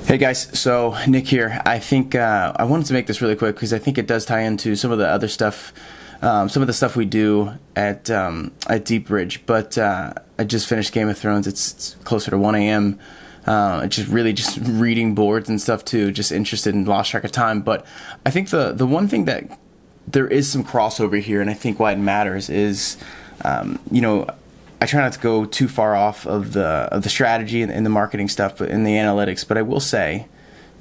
Hey guys, so Nick here. I think I wanted to make this really quick because I think it does tie into some of the other stuff, some of the stuff we do at DeepBridge. But I just finished Game of Thrones. It's closer to 1 a.m. Just reading boards and stuff too. Just interested and lost track of time. But I think the one thing that there is some crossover here, and I think why it matters is, I try not to go too far off of the strategy and the marketing stuff, but in the analytics. But I will say,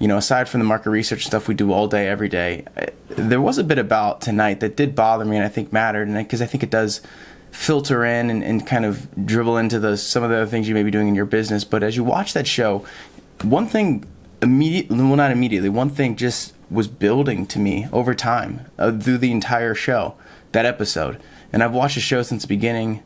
aside from the market research stuff we do all day, every day, there was a bit about tonight that did bother me and I think mattered, and because I think it does filter in and kind of dribble into some of the other things you may be doing in your business. But as you watch that show, one thing one thing just was building to me over time through the entire show, that episode. And I've watched the show since the beginning.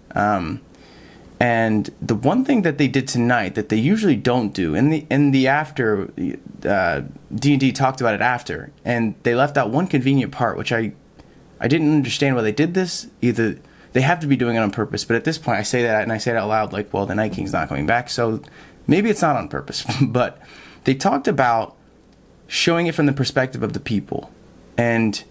And the one thing that they did tonight that they usually don't do, in the after, D&D talked about it after, and they left out one convenient part, which I didn't understand why they did this. Either they have to be doing it on purpose, but at this point I say that and I say it out loud, like, well, the Night King's not coming back, so maybe it's not on purpose. But they talked about showing it from the perspective of the people, and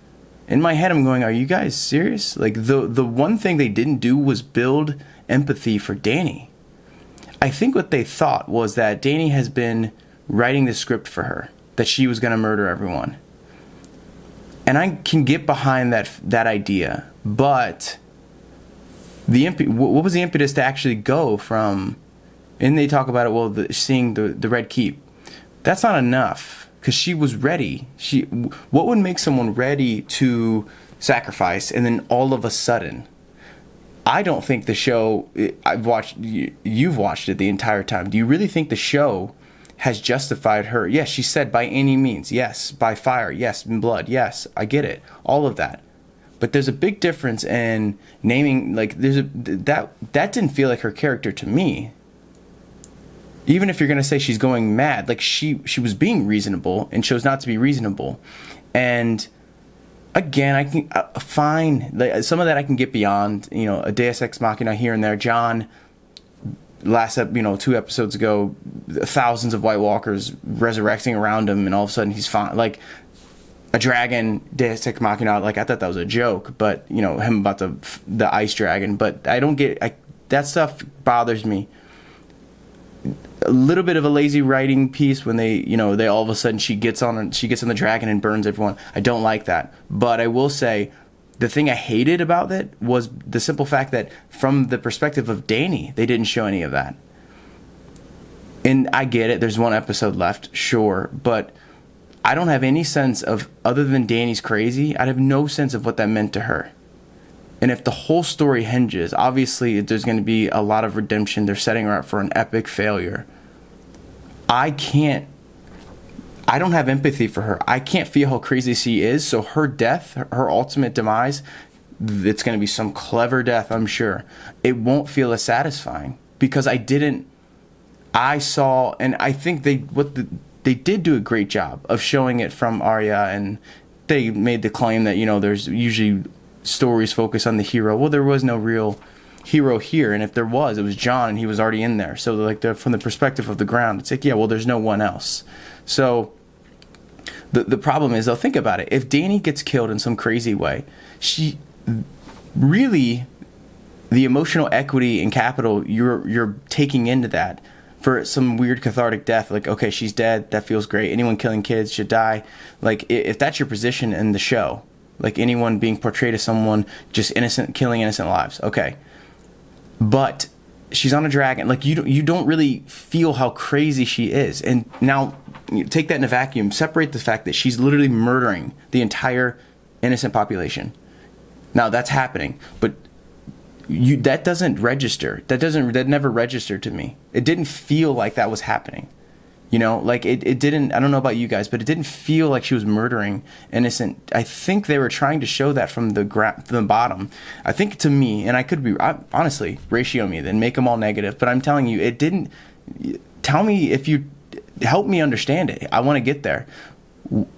in my head I'm going, are you guys serious? Like, the one thing they didn't do was build empathy for Dany. I think what they thought was that Dany has been writing the script for her, that she was going to murder everyone. And I can get behind that idea, but what was the impetus to actually go from, and they talk about it, well, seeing the Red Keep. That's not enough, because she was ready. What would make someone ready to sacrifice, and then all of a sudden, I don't think the show, you've watched it the entire time. Do you really think the show has justified her? Yes, she said by any means. Yes, by fire. Yes, in blood. Yes, I get it. All of that. But there's a big difference in naming, like, that didn't feel like her character to me. Even if you're going to say she's going mad, like, she was being reasonable and chose not to be reasonable. And again, I can fine. Like, some of that I can get beyond. A Deus Ex Machina here and there. John, last 2 episodes ago, thousands of White Walkers resurrecting around him, and all of a sudden he's fine. Like a dragon, Deus Ex Machina. Like, I thought that was a joke, but him about the ice dragon. But I don't get that stuff bothers me. A little bit of a lazy writing piece when they all of a sudden she gets on the dragon and burns everyone. I don't like that. But I will say, the thing I hated about that was the simple fact that from the perspective of Dany, they didn't show any of that. And I get it, there's one episode left, sure, but I don't have any sense of, other than Dany's crazy, I have no sense of what that meant to her. And if the whole story hinges, obviously there's going to be a lot of redemption. They're setting her up for an epic failure. I don't have empathy for her. I can't feel how crazy she is. So her death, her ultimate demise, it's going to be some clever death, I'm sure. It won't feel as satisfying because I saw, and I think they did do a great job of showing it from Arya, and they made the claim that, there's usually stories focus on the hero. Well, there was no real hero here, and if there was, it was Jon, and he was already in there. So from the perspective of the ground, it's like, yeah, well, there's no one else. So the problem is, though, think about it. If Dany gets killed in some crazy way, she really, the emotional equity and capital you're taking into that for some weird cathartic death, like, okay, she's dead, that feels great. Anyone killing kids should die. Like, if that's your position in the show, like anyone being portrayed as someone just killing innocent lives, okay. But she's on a dragon. Like, you don't really feel how crazy she is. And now, take that in a vacuum. Separate the fact that she's literally murdering the entire innocent population. Now, that's happening. But that doesn't register. That never registered to me. It didn't feel like that was happening. Like it didn't, I don't know about you guys, but it didn't feel like she was murdering innocent. I think they were trying to show that from the bottom. I think, to me, and I could be, honestly, ratio me, then make them all negative, but I'm telling you, it didn't. Tell me if you help me understand it. I want to get there.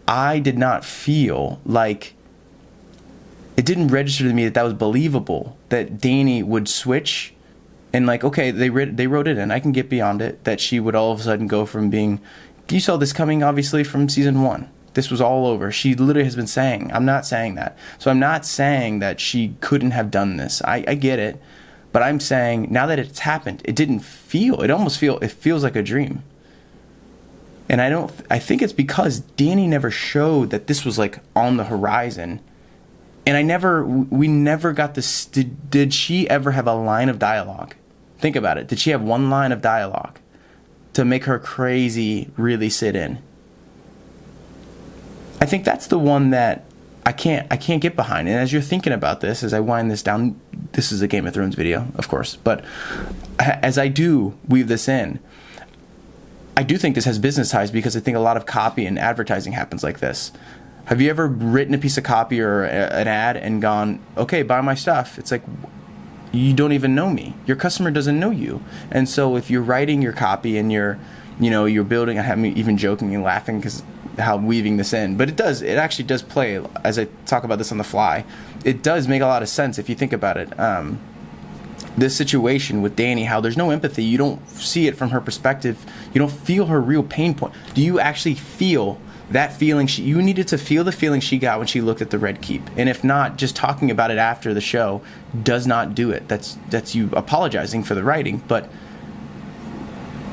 I did not feel like, it didn't register to me that was believable, that Dany would switch. And, like, okay, they wrote it in. I can get beyond it, that she would all of a sudden go from being you saw this coming, obviously, from season 1. This was all over. She literally has been saying, I'm not saying that. So I'm not saying that she couldn't have done this. I get it. But I'm saying, now that it's happened, it feels like a dream. And I think it's because Dany never showed that this was like on the horizon. And we never got this. Did she ever have a line of dialogue? Think about it. Did she have one line of dialogue to make her crazy really sit in? I think that's the one that I can't get behind. And as you're thinking about this, as I wind this down, this is a Game of Thrones video, of course, but as I do weave this in, I do think this has business ties, because I think a lot of copy and advertising happens like this. Have you ever written a piece of copy or an ad and gone, okay, buy my stuff? It's like, you don't even know me. Your customer doesn't know you. And so if you're writing your copy and you're building, I have me even joking and laughing because how I'm weaving this in, but it actually does play, as I talk about this on the fly, it does make a lot of sense if you think about it. This situation with Dany, how there's no empathy, you don't see it from her perspective, you don't feel her real pain point. Do you actually feel that feeling? You needed to feel the feeling she got when she looked at the Red Keep. And if not, just talking about it after the show does not do it. That's you apologizing for the writing. But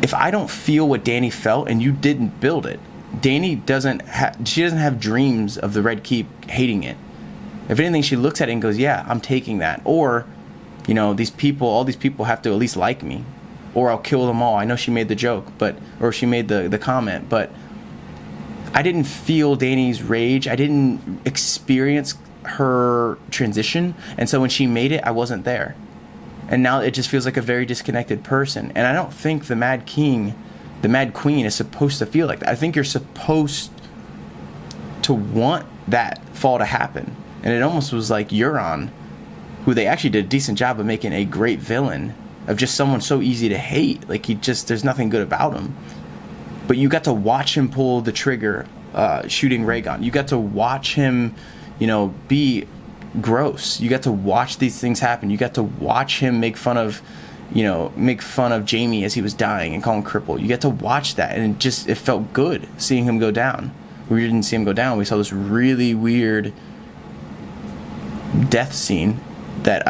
if I don't feel what Dany felt and you didn't build it, Dany doesn't have dreams of the Red Keep hating it. If anything, she looks at it and goes, yeah, I'm taking that. Or, all these people have to at least like me, or I'll kill them all. I know she made the joke, or she made the comment, but I didn't feel Dany's rage. I didn't experience her transition. And so when she made it, I wasn't there. And now it just feels like a very disconnected person. And I don't think the Mad Queen is supposed to feel like that. I think you're supposed to want that fall to happen. And it almost was like Euron, who they actually did a decent job of making a great villain, of just someone so easy to hate. Like, there's nothing good about him. But you got to watch him pull the trigger, shooting Rhaegon. You got to watch him, be gross. You got to watch these things happen. You got to watch him make fun of Jaime as he was dying and call him cripple. You get to watch that, and it felt good seeing him go down. We didn't see him go down. We saw this really weird death scene that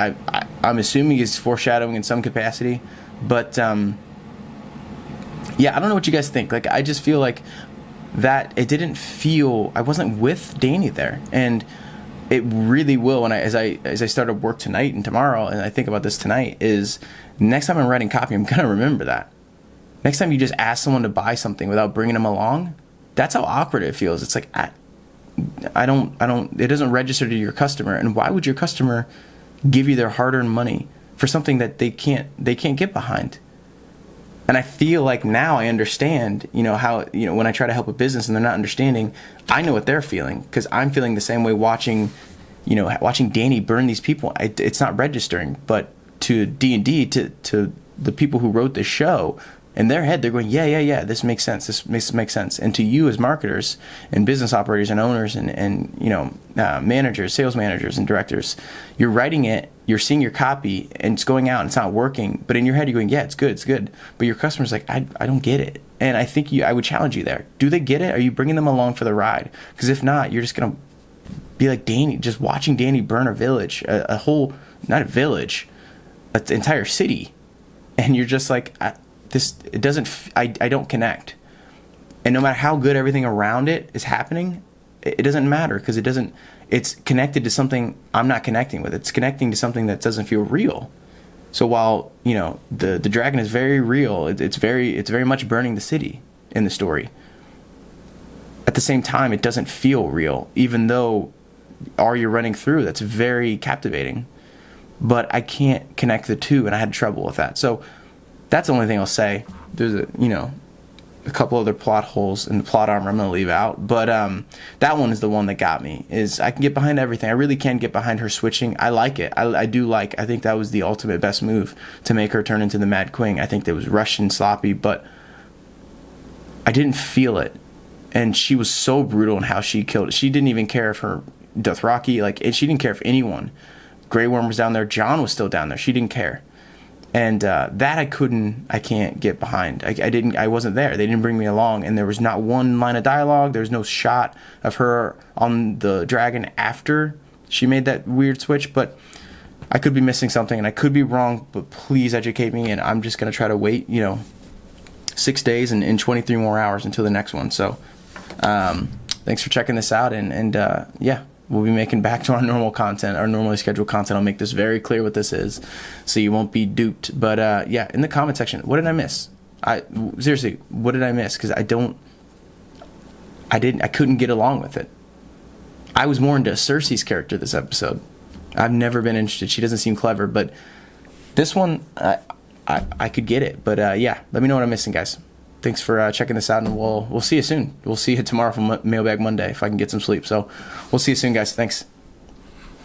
I'm assuming is foreshadowing in some capacity. But yeah, I don't know what you guys think. Like, I just feel like that it didn't feel, I wasn't with Dany there, and it really will. And as I start work tonight and tomorrow, and I think about this tonight, is next time I'm writing copy, I'm gonna remember that. Next time you just ask someone to buy something without bringing them along, that's how awkward it feels. It's like, I don't. It doesn't register to your customer. And why would your customer give you their hard-earned money for something that they can't get behind? And I feel like now I understand, how, when I try to help a business and they're not understanding, I know what they're feeling, because I'm feeling the same way watching Dany burn these people. It's not registering, but to D&D, to the people who wrote this show, in their head, they're going, yeah, this makes sense. This makes sense. And to you as marketers and business operators and owners and managers, sales managers and directors, you're writing it, you're seeing your copy, and it's going out and it's not working. But in your head, you're going, yeah, it's good. But your customer's like, I don't get it. And I think I would challenge you there. Do they get it? Are you bringing them along for the ride? Because if not, you're just going to be like Dany, just watching Dany burn a village, a whole, not a village, an entire city. And you're just like, I don't connect. And no matter how good everything around it is happening, it doesn't matter, because it's connected to something I'm not connecting with. It's connecting to something that doesn't feel real. So while, the dragon is very real, it's very much burning the city in the story. At the same time, it doesn't feel real, even though you're running through, that's very captivating. But I can't connect the two, and I had trouble with that. So that's the only thing I'll say. There's a couple other plot holes in the plot armor I'm going to leave out. But that one is the one that got me. Is I can get behind everything. I really can get behind her switching. I like it. I think that was the ultimate best move to make her turn into the Mad Queen. I think that was rushed and sloppy, but I didn't feel it. And she was so brutal in how she killed it. She didn't even care if her Dothraki, and she didn't care if anyone. Grey Worm was down there. Jon was still down there. She didn't care. And that I can't get behind. I wasn't there. They didn't bring me along, and there was not one line of dialogue. There was no shot of her on the dragon after she made that weird switch. But I could be missing something, and I could be wrong. But please educate me, and I'm just gonna try to wait, 6 days and 23 more hours until the next one. So, thanks for checking this out, and yeah. We'll be making back to our normal content, our normally scheduled content. I'll make this very clear what this is, so you won't be duped. But yeah, in the comment section, what did I miss? Seriously, what did I miss? Because I couldn't get along with it. I was more into Cersei's character this episode. I've never been interested. She doesn't seem clever, but this one, I could get it. But yeah, let me know what I'm missing, guys. Thanks for checking this out, and we'll see you soon. We'll see you tomorrow for Mailbag Monday if I can get some sleep. So we'll see you soon, guys. Thanks.